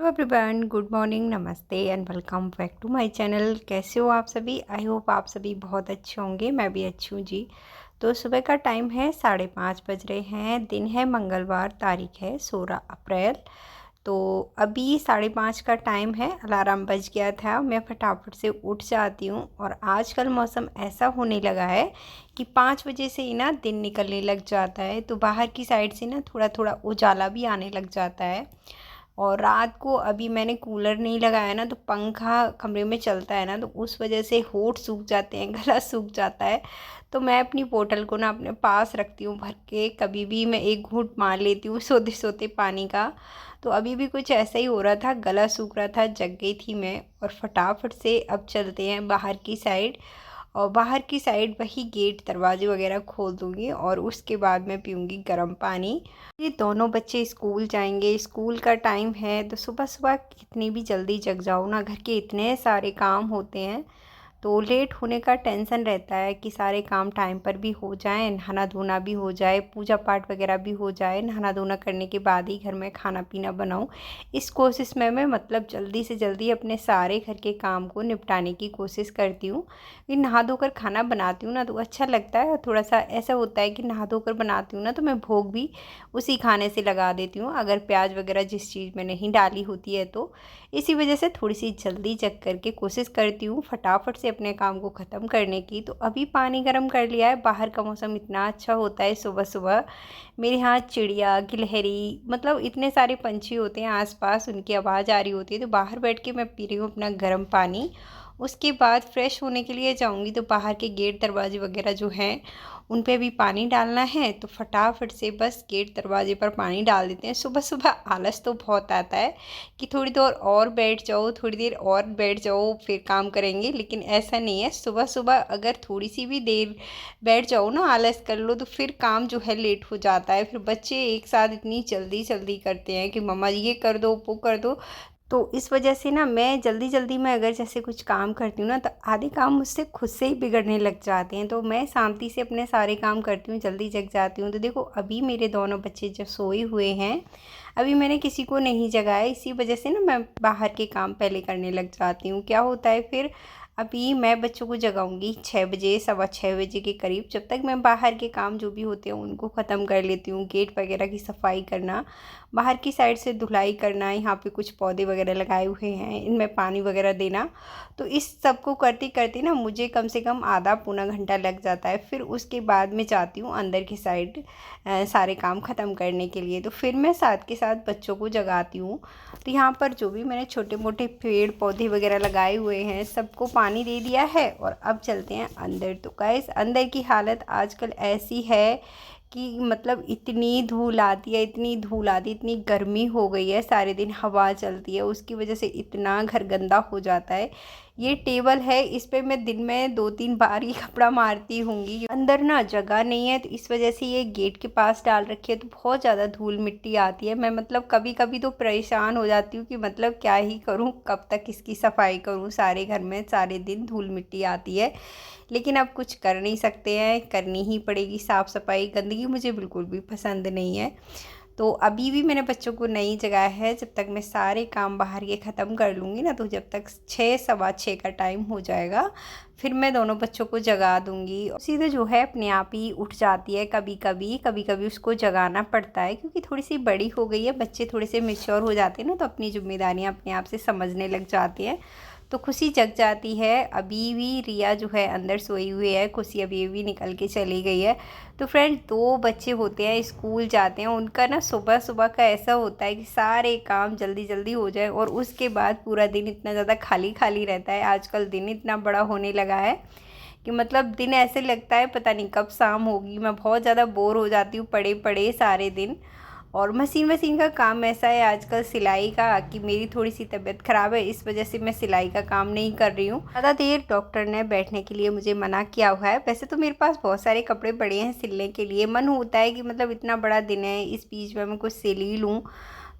Everyone, good morning, नमस्ते and welcome back to my channel. कैसे हो आप सभी? आई होप आप सभी बहुत अच्छे होंगे। मैं भी अच्छी हूँ जी। तो सुबह का टाइम है 5:30 बज रहे हैं। दिन है मंगलवार, तारीख है 16 अप्रैल। तो अभी 5:30 का टाइम है। अलार्म बज गया था, मैं फटाफट से उठ जाती हूँ। और आजकल मौसम ऐसा होने लगा है कि 5 बजे से ही ना दिन निकलने लग जाता है, तो बाहर की साइड से ना थोड़ा थोड़ा उजाला भी आने लग जाता है। और रात को अभी मैंने कूलर नहीं लगाया ना, तो पंखा कमरे में चलता है ना, तो उस वजह से होंठ सूख जाते हैं, गला सूख जाता है। तो मैं अपनी बोतल को ना अपने पास रखती हूँ भर के, कभी भी मैं एक घूंट मार लेती हूँ सोते सोते पानी का। तो अभी भी कुछ ऐसा ही हो रहा था, गला सूख रहा था, जग गई थी मैं। और फटाफट से अब चलते हैं बाहर की साइड। और बाहर की साइड वही गेट दरवाजे वगैरह खोल दूँगी और उसके बाद मैं पीऊँगी गर्म पानी। ये दोनों बच्चे स्कूल जाएंगे, स्कूल का टाइम है, तो सुबह सुबह कितनी भी जल्दी जग जाओ ना, घर के इतने सारे काम होते हैं, तो लेट होने का टेंशन रहता है कि सारे काम टाइम पर भी हो जाएं, नहाना धोना भी हो जाए, पूजा पाठ वगैरह भी हो जाए। नहाना धोना करने के बाद ही घर में खाना पीना बनाऊं, इस कोशिश में मैं मतलब जल्दी से जल्दी अपने सारे घर के काम को निपटाने की कोशिश करती हूँ। कि नहा धोकर खाना बनाती हूँ ना, तो अच्छा लगता है। और थोड़ा सा ऐसा होता है कि नहा धोकर बनाती हूँ ना, तो मैं भोग भी उसी खाने से लगा देती हूँ, अगर प्याज वगैरह जिस चीज़ में नहीं डाली होती है तो। इसी वजह से थोड़ी सी जल्दी जग करके कोशिश करती हूँ फटाफट से अपने काम को ख़त्म करने की। तो अभी पानी गर्म कर लिया है, बाहर का मौसम इतना अच्छा होता है सुबह सुबह। मेरे यहाँ चिड़िया, गिलहरी, मतलब इतने सारे पंछी होते हैं आसपास, उनकी आवाज़ आ रही होती है। तो बाहर बैठ के मैं पी रही हूँ अपना गर्म पानी। उसके बाद फ्रेश होने के लिए जाऊँगी, तो बाहर के गेट दरवाजे वगैरह जो हैं उन पे भी पानी डालना है, तो फटाफट से बस गेट दरवाजे पर पानी डाल देते हैं। सुबह सुबह आलस तो बहुत आता है कि थोड़ी देर और बैठ जाओ, थोड़ी देर और बैठ जाओ, फिर काम करेंगे, लेकिन ऐसा नहीं है। सुबह सुबह अगर थोड़ी सी भी देर बैठ जाओ ना, आलस कर लो, तो फिर काम जो है लेट हो जाता है। फिर बच्चे एक साथ इतनी जल्दी जल्दी करते हैं कि मम्मा ये कर दो, वो कर दो। तो इस वजह से ना मैं जल्दी जल्दी में अगर जैसे कुछ काम करती हूँ ना, तो आधे काम मुझसे खुद से ही बिगड़ने लग जाते हैं। तो मैं शांति से अपने सारे काम करती हूँ, जल्दी जग जाती हूँ। तो देखो अभी मेरे दोनों बच्चे जो सोए हुए हैं, अभी मैंने किसी को नहीं जगाया, इसी वजह से ना मैं बाहर के काम पहले करने लग जाती हूँ। क्या होता है फिर, अभी मैं बच्चों को जगाऊंगी 6 बजे, 6:15 बजे के करीब। जब तक मैं बाहर के काम जो भी होते हैं उनको ख़त्म कर लेती हूँ, गेट वगैरह की सफाई करना, बाहर की साइड से धुलाई करना, यहाँ पे कुछ पौधे वगैरह लगाए हुए हैं, इनमें पानी वगैरह देना। तो इस सब को करते करते ना मुझे कम से कम आधा पौना घंटा लग जाता है। फिर उसके बाद मैं जाती हूँ अंदर की साइड सारे काम ख़त्म करने के लिए। तो फिर मैं साथ के साथ बच्चों को जगाती हूँ। तो यहाँ पर जो भी मैंने छोटे मोटे पेड़ पौधे वगैरह लगाए हुए हैं, सबको पानी दे दिया है। और अब चलते हैं अंदर। तो गाइस, अंदर की हालत आजकल ऐसी है कि मतलब इतनी धूल आती है, इतनी धूल आती है, इतनी गर्मी हो गई है, सारे दिन हवा चलती है, उसकी वजह से इतना घर गंदा हो जाता है। ये टेबल है, इस पे मैं दिन में 2-3 बार ही कपड़ा मारती होंगी। अंदर ना जगह नहीं है, तो इस वजह से ये गेट के पास डाल रखी है, तो बहुत ज़्यादा धूल मिट्टी आती है। मैं मतलब कभी कभी तो परेशान हो जाती हूँ कि मतलब क्या ही करूँ, कब तक इसकी सफाई करूँ। सारे घर में सारे दिन धूल मिट्टी आती है, लेकिन अब कुछ कर नहीं सकते हैं, करनी ही पड़ेगी साफ़ सफाई। गंदगी मुझे बिल्कुल भी पसंद नहीं है। तो अभी भी मैंने बच्चों को नहीं जगाया है, जब तक मैं सारे काम बाहर के ख़त्म कर लूँगी ना, तो जब तक 6, 6:15 का टाइम हो जाएगा, फिर मैं दोनों बच्चों को जगा दूँगी। सीधे जो है अपने आप ही उठ जाती है। कभी कभी कभी कभी उसको जगाना पड़ता है, क्योंकि थोड़ी सी बड़ी हो गई है, बच्चे थोड़े से मैच्योर हो जाते हैं ना, तो अपनी जिम्मेदारियाँ अपने आप से समझने लग जाती हैं। तो खुशी जग जाती है। अभी भी रिया जो है अंदर सोई हुई है, खुशी अभी भी निकल के चली गई है। तो फ्रेंड, 2 बच्चे होते हैं, स्कूल जाते हैं, उनका ना सुबह सुबह का ऐसा होता है कि सारे काम जल्दी जल्दी हो जाए, और उसके बाद पूरा दिन इतना ज़्यादा खाली खाली रहता है। आजकल दिन इतना बड़ा होने लगा है कि मतलब दिन ऐसे लगता है पता नहीं कब शाम होगी। मैं बहुत ज़्यादा बोर हो जाती हूँ पड़े पड़े सारे दिन। और मशीन का काम ऐसा है आजकल सिलाई का कि मेरी थोड़ी सी तबीयत ख़राब है, इस वजह से मैं सिलाई का काम नहीं कर रही हूँ। ज़्यादा देर डॉक्टर ने बैठने के लिए मुझे मना किया हुआ है। वैसे तो मेरे पास बहुत सारे कपड़े पड़े हैं सिलने के लिए, मन होता है कि मतलब इतना बड़ा दिन है, इस बीच में मैं कुछ सिल ही लूँ।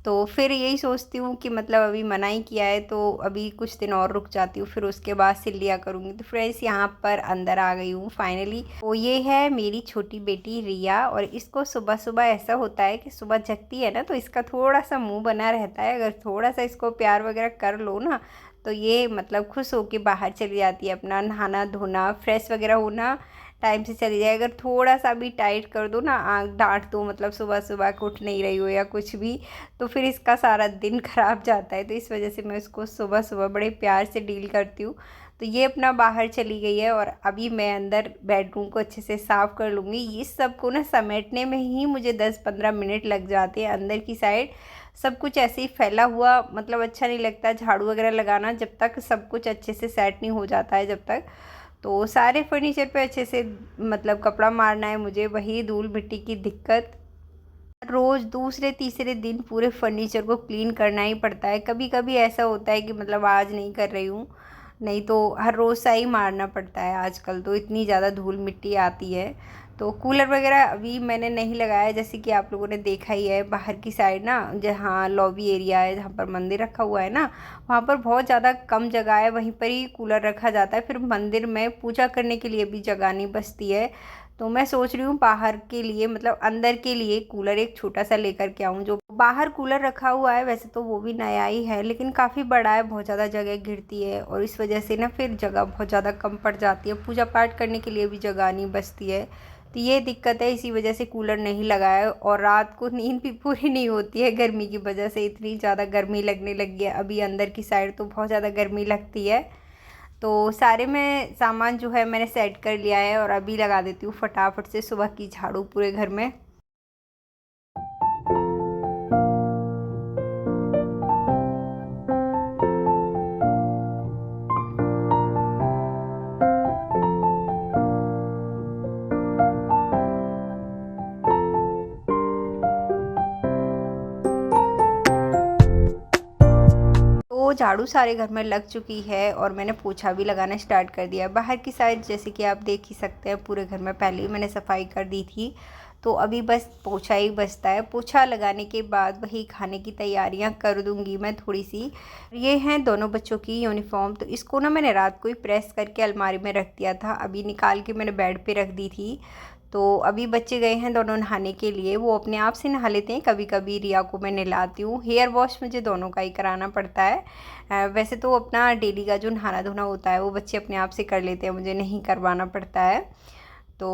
तो फिर यही सोचती हूँ कि मतलब अभी मना ही किया है तो अभी कुछ दिन और रुक जाती हूँ, फिर उसके बाद सिल लिया करूँगी। तो फ्रेंड्स यहाँ पर अंदर आ गई हूँ फाइनली। तो ये है मेरी छोटी बेटी रिया, और इसको सुबह सुबह ऐसा होता है कि सुबह जगती है ना तो इसका थोड़ा सा मुंह बना रहता है। अगर थोड़ा सा इसको प्यार वगैरह कर लो ना तो ये मतलब खुश होके बाहर चली जाती है, अपना नहाना धोना फ्रेश वगैरह होना टाइम से चली जाए। अगर थोड़ा सा भी टाइट कर दो ना, आँख डांट दो, मतलब सुबह सुबह उठ नहीं रही हो या कुछ भी, तो फिर इसका सारा दिन ख़राब जाता है। तो इस वजह से मैं उसको सुबह सुबह बड़े प्यार से डील करती हूँ। तो ये अपना बाहर चली गई है और अभी मैं अंदर बेडरूम को अच्छे से साफ़ कर लूँगी। इस सब को ना समेटने में ही मुझे 10-15 मिनट लग जाते हैं। अंदर की साइड सब कुछ ऐसे ही फैला हुआ मतलब अच्छा नहीं लगता झाड़ू वगैरह लगाना, जब तक सब कुछ अच्छे से सेट नहीं हो जाता है जब तक। तो सारे फर्नीचर पे अच्छे से मतलब कपड़ा मारना है मुझे, वही धूल मिट्टी की दिक्कत। रोज़ दूसरे तीसरे दिन पूरे फर्नीचर को क्लीन करना ही पड़ता है। कभी कभी ऐसा होता है कि मतलब आज नहीं कर रही हूँ, नहीं तो हर रोज़ सा ही मारना पड़ता है। आजकल तो इतनी ज़्यादा धूल मिट्टी आती है। तो कूलर वगैरह अभी मैंने नहीं लगाया, जैसे कि आप लोगों ने देखा ही है बाहर की साइड ना, जहाँ लॉबी एरिया है जहाँ पर मंदिर रखा हुआ है ना, वहाँ पर बहुत ज़्यादा कम जगह है, वहीं पर ही कूलर रखा जाता है। फिर मंदिर में पूजा करने के लिए भी जगह नहीं बचती है। तो मैं सोच रही हूँ बाहर के लिए मतलब अंदर के लिए कूलर एक छोटा सा लेकर के आऊँ। जो बाहर कूलर रखा हुआ है वैसे तो वो भी नया ही है, लेकिन काफ़ी बड़ा है, बहुत ज़्यादा जगह घिरती है और इस वजह से ना फिर जगह बहुत ज़्यादा कम पड़ जाती है, पूजा पाठ करने के लिए भी जगह नहीं बचती है। तो ये दिक्कत है, इसी वजह से कूलर नहीं लगाया। और रात को नींद भी पूरी नहीं होती है गर्मी की वजह से, इतनी ज़्यादा गर्मी लगने लगी है। अभी अंदर की साइड तो बहुत ज़्यादा गर्मी लगती है। तो सारे में सामान जो है मैंने सेट कर लिया है और अभी लगा देती हूँ फटाफट से सुबह की झाड़ू पूरे घर में। तो झाड़ू सारे घर में लग चुकी है और मैंने पोछा भी लगाना स्टार्ट कर दिया है। बाहर की साइड जैसे कि आप देख ही सकते हैं पूरे घर में पहले ही मैंने सफाई कर दी थी। तो अभी बस पोछा ही बचता है। पोछा लगाने के बाद वही खाने की तैयारियां कर दूंगी मैं थोड़ी सी। ये हैं दोनों बच्चों की यूनिफॉर्म, तो इसको ना मैंने रात को ही प्रेस करके अलमारी में रख दिया था, अभी निकाल के मैंने बेड पे रख दी थी। तो अभी बच्चे गए हैं दोनों नहाने के लिए, वो अपने आप से नहा लेते हैं, कभी कभी रिया को मैं नहलाती हूँ। हेयर वॉश मुझे दोनों का ही कराना पड़ता है। वैसे तो अपना डेली का जो नहाना धोना होता है वो बच्चे अपने आप से कर लेते हैं, मुझे नहीं करवाना पड़ता है। तो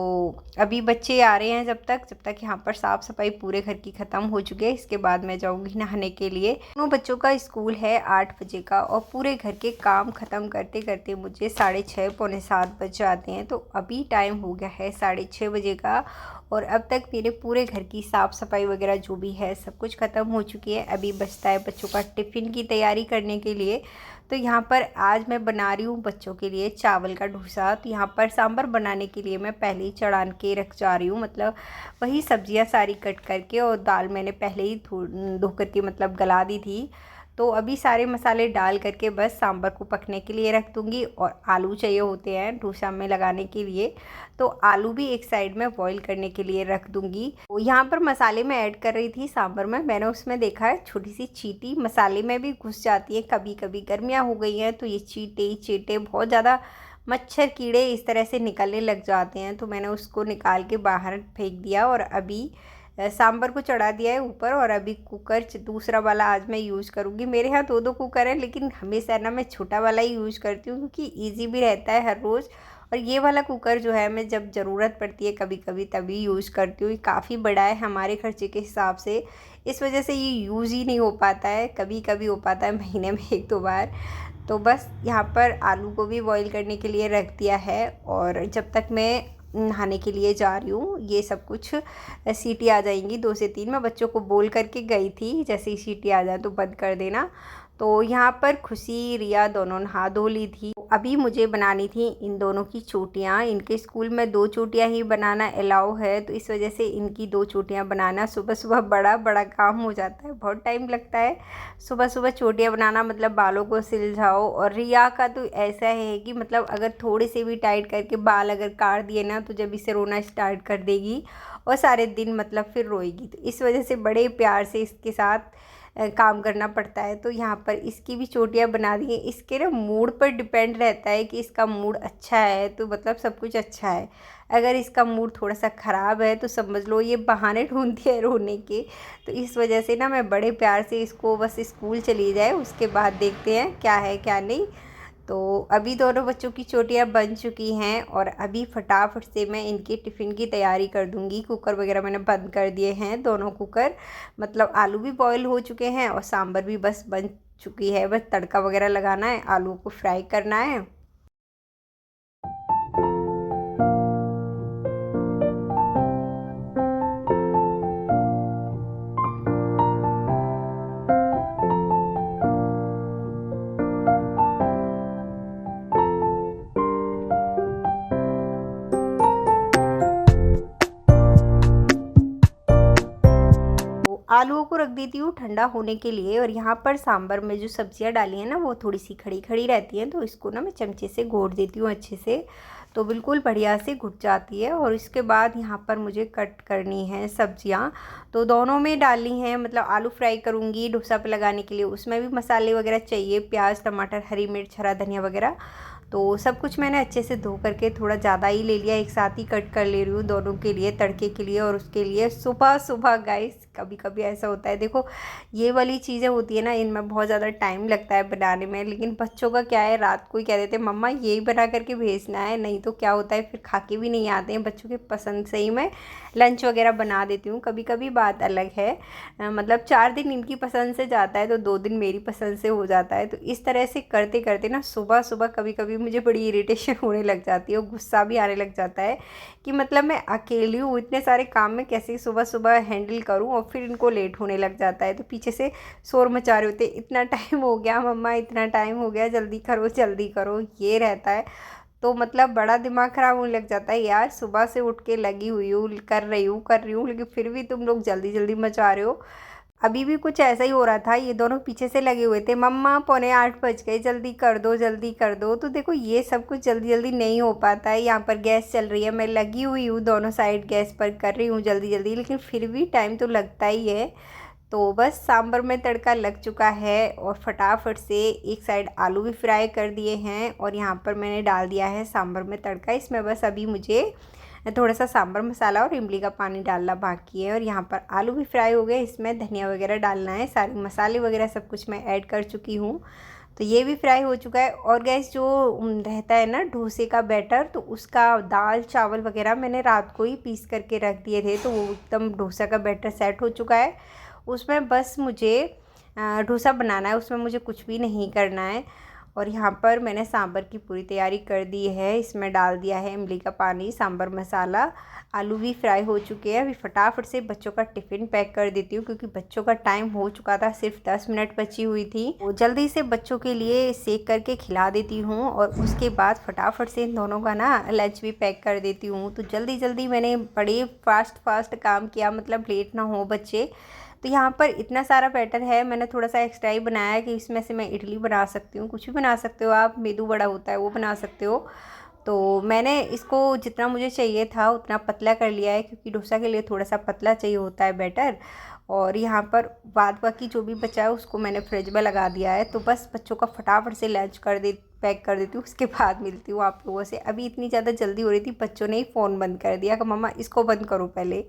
अभी बच्चे आ रहे हैं, जब तक यहाँ पर साफ़ सफाई पूरे घर की ख़त्म हो चुकी है, इसके बाद मैं जाऊँगी नहाने के लिए। दोनों बच्चों का स्कूल है 8 बजे का और पूरे घर के काम ख़त्म करते करते मुझे 6:30 पौने 7 बज जाते हैं। तो अभी टाइम हो गया है 6:30 बजे का और अब तक मेरे पूरे घर की साफ़ सफाई वगैरह जो भी है सब कुछ ख़त्म हो चुकी है। अभी बचता है बच्चों का टिफ़िन की तैयारी करने के लिए। तो यहाँ पर आज मैं बना रही हूँ बच्चों के लिए चावल का डोसा। तो यहाँ पर सांभर बनाने के लिए मैं पहले ही चढ़ा के रख जा रही हूँ, मतलब वही सब्जियाँ सारी कट करके, और दाल मैंने पहले ही धो करके मतलब गला दी थी। तो अभी सारे मसाले डाल करके बस सांभर को पकने के लिए रख दूँगी। और आलू चाहिए होते हैं डोसा में लगाने के लिए, तो आलू भी एक साइड में बॉईल करने के लिए रख दूँगी। तो यहाँ पर मसाले में ऐड कर रही थी सांभर में, मैंने उसमें देखा है छोटी सी चींटी मसाले में भी घुस जाती है कभी कभी। गर्मियाँ हो गई हैं तो ये चींटे चींटे बहुत ज़्यादा मच्छर कीड़े इस तरह से निकलने लग जाते हैं, तो मैंने उसको निकाल के बाहर फेंक दिया। और अभी सांभर को चढ़ा दिया है ऊपर। और अभी कुकर दूसरा वाला आज मैं यूज़ करूँगी। मेरे यहाँ दो दो कुकर हैं, लेकिन हमेशा ना मैं छोटा वाला ही यूज़ करती हूँ क्योंकि ईजी भी रहता है हर रोज़। और ये वाला कुकर जो है मैं जब ज़रूरत पड़ती है कभी कभी तभी यूज़ करती हूँ। ये काफ़ी बड़ा है हमारे खर्चे के हिसाब से, इस वजह से ये यूज़ ही नहीं हो पाता है, कभी कभी हो पाता है महीने में 1-2 बार। तो बस यहाँ पर आलू को भी बॉईल करने के लिए रख दिया है। और जब तक मैं नहाने के लिए जा रही हूँ ये सब कुछ सीटी आ जाएंगी 2 से 3। मैं बच्चों को बोल करके गई थी जैसे ही सीटी आ जाए तो बंद कर देना। तो यहाँ पर खुशी रिया दोनों नहा धो ली थी। अभी मुझे बनानी थी इन दोनों की चोटियाँ। इनके स्कूल में 2 चोटियाँ ही बनाना अलाउ है, तो इस वजह से इनकी 2 चोटियाँ बनाना सुबह सुबह बड़ा बड़ा काम हो जाता है, बहुत टाइम लगता है। सुबह सुबह चोटियाँ बनाना मतलब बालों को सुलझाओ। और रिया का तो ऐसा है कि मतलब अगर थोड़े से भी टाइट करके बाल अगर काट दिए ना, तो जब इसे रोना स्टार्ट कर देगी और सारे दिन मतलब फिर रोएगी। तो इस वजह से बड़े प्यार से इसके साथ काम करना पड़ता है। तो यहाँ पर इसकी भी चोटियाँ बना दी हैं। इसके ना मूड पर डिपेंड रहता है कि इसका मूड अच्छा है तो मतलब सब कुछ अच्छा है, अगर इसका मूड थोड़ा सा ख़राब है तो समझ लो ये बहाने ढूंढती है रोने के। तो इस वजह से ना मैं बड़े प्यार से इसको बस स्कूल चली जाए, उसके बाद देखते हैं क्या है क्या नहीं। तो अभी दोनों बच्चों की चोटियाँ बन चुकी हैं और अभी फटाफट से मैं इनके टिफ़िन की तैयारी कर दूँगी। कुकर वगैरह मैंने बंद कर दिए हैं, दोनों कुकर। मतलब आलू भी बॉईल हो चुके हैं और सांभर भी बस बन चुकी है, बस तड़का वगैरह लगाना है, आलू को फ्राई करना है। आलूओं को रख देती हूँ ठंडा होने के लिए। और यहाँ पर सांभर में जो सब्जियाँ डाली हैं ना, वो थोड़ी सी खड़ी खड़ी रहती हैं, तो इसको ना मैं चमचे से घोट देती हूँ अच्छे से, तो बिल्कुल बढ़िया से घुट जाती है। और इसके बाद यहाँ पर मुझे कट करनी है सब्जियाँ, तो दोनों में डालनी है। मतलब आलू फ्राई करूँगी डोसा पे लगाने के लिए, उसमें भी मसाले वगैरह चाहिए, प्याज टमाटर हरी मिर्च हरा धनिया वगैरह। तो सब कुछ मैंने अच्छे से धो करके थोड़ा ज़्यादा ही ले लिया, एक साथ ही कट कर ले रही हूँ दोनों के लिए, तड़के के लिए और उसके लिए। सुबह सुबह गाइस कभी कभी ऐसा होता है, देखो ये वाली चीज़ें होती है ना, इनमें बहुत ज़्यादा टाइम लगता है बनाने में। लेकिन बच्चों का क्या है, रात को ही कह देते हैं मम्मा यही बना करके भेजना है, नहीं तो क्या होता है फिर खा के भी नहीं आते हैं। बच्चों के पसंद से ही मैं लंच वगैरह बना देती हूँ, कभी कभी बात अलग है। मतलब 4 दिन इनकी पसंद से जाता है तो 2 दिन मेरी पसंद से हो जाता है। तो इस तरह से करते करते ना सुबह सुबह कभी कभी मुझे बड़ी इरिटेशन होने लग जाती है और गुस्सा भी आने लग जाता है कि मतलब मैं अकेली हूँ, इतने सारे काम में कैसे सुबह सुबह हैंडल करूँ, और फिर इनको लेट होने लग जाता है। तो पीछे से शोर मचा रहे होते, इतना टाइम हो गया मम्मा, इतना टाइम हो गया, जल्दी करो, ये रहता है। तो मतलब बड़ा दिमाग ख़राब होने लग जाता है यार, सुबह से उठ के लगी हुई हूँ, कर रही हूँ, लेकिन फिर भी तुम लोग जल्दी जल्दी मचा रहे हो। अभी भी कुछ ऐसा ही हो रहा था, ये दोनों पीछे से लगे हुए थे, मम्मा 7:45 बज गए, जल्दी कर दो जल्दी कर दो। तो देखो ये सब कुछ जल्दी जल्दी नहीं हो पाता है। यहाँ पर गैस चल रही है, मैं लगी हुई हूँ दोनों साइड गैस पर, कर रही हूँ जल्दी जल्दी, लेकिन फिर भी टाइम तो लगता ही है। तो बस सांभर में तड़का लग चुका है और फटाफट से एक साइड आलू भी फ्राई कर दिए हैं और यहाँ पर मैंने डाल दिया है सांभर में तड़का। इसमें बस अभी मुझे थोड़ा सा सांभर मसाला और इमली का पानी डालना बाकी है। और यहाँ पर आलू भी फ्राई हो गए, इसमें धनिया वगैरह डालना है, सारे मसाले वगैरह सब कुछ मैं ऐड कर चुकी हूँ। तो ये भी फ्राई हो चुका है। और गैस जो रहता है ना डोसे का बैटर, तो उसका दाल चावल वगैरह मैंने रात को ही पीस करके रख दिए थे, तो वो एकदम डोसा का बैटर सेट हो चुका है। उसमें बस मुझे डोसा बनाना है, उसमें मुझे कुछ भी नहीं करना है। और यहाँ पर मैंने सांभर की पूरी तैयारी कर दी है, इसमें डाल दिया है इमली का पानी, सांभर मसाला, आलू भी फ्राई हो चुके हैं। अभी फटाफट से बच्चों का टिफ़िन पैक कर देती हूँ, क्योंकि बच्चों का टाइम हो चुका था, सिर्फ 10 मिनट बची हुई थी। तो जल्दी से बच्चों के लिए सेक करके खिला देती हूँ और उसके बाद फटाफट से इन दोनों का ना लंच भी पैक कर देती हूँ। तो जल्दी जल्दी मैंने बड़े फास्ट काम किया, मतलब लेट ना हो बच्चे। तो यहाँ पर इतना सारा बैटर है, मैंने थोड़ा सा एक्स्ट्रा ही बनाया है कि इसमें से मैं इडली बना सकती हूँ, कुछ भी बना सकते हो आप, मेदू बड़ा होता है वो बना सकते हो। तो मैंने इसको जितना मुझे चाहिए था उतना पतला कर लिया है, क्योंकि डोसा के लिए थोड़ा सा पतला चाहिए होता है बैटर। और यहाँ पर बाद बाकी जो भी बचा है उसको मैंने फ्रिज में लगा दिया है। तो बस बच्चों का फटाफट से लंच पैक कर देती हूँ, उसके बाद मिलती हूँ आप लोगों से। अभी इतनी ज़्यादा जल्दी हो रही थी, बच्चों ने ही फ़ोन बंद कर दिया कि मम्मा इसको बंद करो पहले।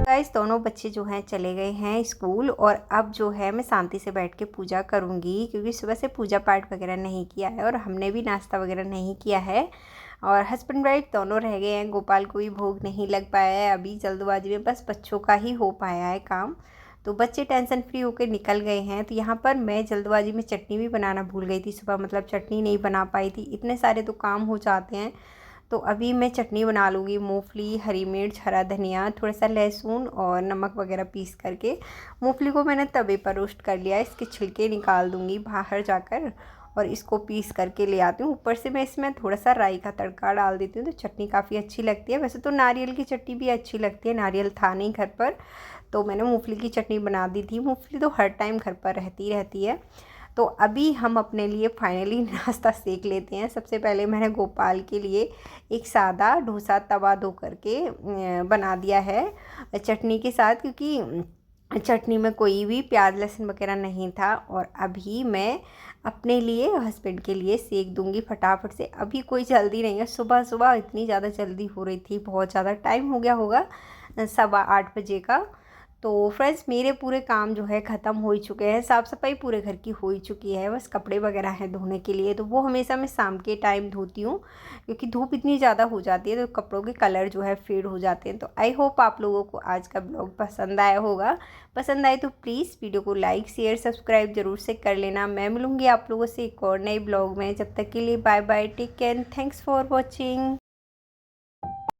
गाइस दोनों बच्चे जो हैं चले गए हैं स्कूल, और अब जो है मैं शांति से बैठ के पूजा करूँगी, क्योंकि सुबह से पूजा पाठ वगैरह नहीं किया है और हमने भी नाश्ता वगैरह नहीं किया है। और हस्बैंड वाइफ दोनों रह गए हैं। गोपाल को भी भोग नहीं लग पाया है अभी, जल्दबाजी में बस बच्चों का ही हो पाया है काम। तो बच्चे टेंशन फ्री होकर निकल गए हैं। तो यहाँ पर मैं जल्दबाजी में चटनी भी बनाना भूल गई थी सुबह, मतलब चटनी नहीं बना पाई थी, इतने सारे तो काम हो जाते हैं। तो अभी मैं चटनी बना लूँगी, मूंगफली, हरी मिर्च, हरा धनिया, थोड़ा सा लहसुन और नमक वगैरह पीस करके। मूंगफली को मैंने तवे पर रोस्ट कर लिया, इसके छिलके निकाल दूँगी बाहर जाकर और इसको पीस करके ले आती हूँ। ऊपर से मैं इसमें थोड़ा सा राई का तड़का डाल देती हूँ तो चटनी काफ़ी अच्छी लगती है। वैसे तो नारियल की चटनी भी अच्छी लगती है, नारियल था नहीं घर पर तो मैंने मूंगफली की चटनी बना दी थी। मूंगफली तो हर टाइम घर पर रहती है। तो अभी हम अपने लिए फाइनली नाश्ता सेक लेते हैं। सबसे पहले मैंने गोपाल के लिए एक सादा डोसा तवा धो करके बना दिया है चटनी के साथ, क्योंकि चटनी में कोई भी प्याज लहसुन वगैरह नहीं था। और अभी मैं अपने लिए हस्बैंड के लिए सेक दूंगी फटाफट से। अभी कोई जल्दी नहीं है, सुबह सुबह इतनी ज़्यादा जल्दी हो रही थी, बहुत ज़्यादा टाइम हो गया होगा 8:15 बजे का। तो फ्रेंड्स मेरे पूरे काम जो है ख़त्म हो ही चुके हैं, साफ़ सफाई पूरे घर की हो ही चुकी है, बस कपड़े वगैरह हैं धोने के लिए। तो वो हमेशा मैं शाम के टाइम धोती हूँ, क्योंकि धूप इतनी ज़्यादा हो जाती है तो कपड़ों के कलर जो है फेड हो जाते हैं। तो आई होप आप लोगों को आज का ब्लॉग पसंद आया होगा। पसंद आए तो प्लीज़ वीडियो को लाइक शेयर सब्सक्राइब ज़रूर से कर लेना। मैं मिलूँगी आप लोगों से एक और नए ब्लॉग में, जब तक के लिए bye bye, take care, thanks for watching.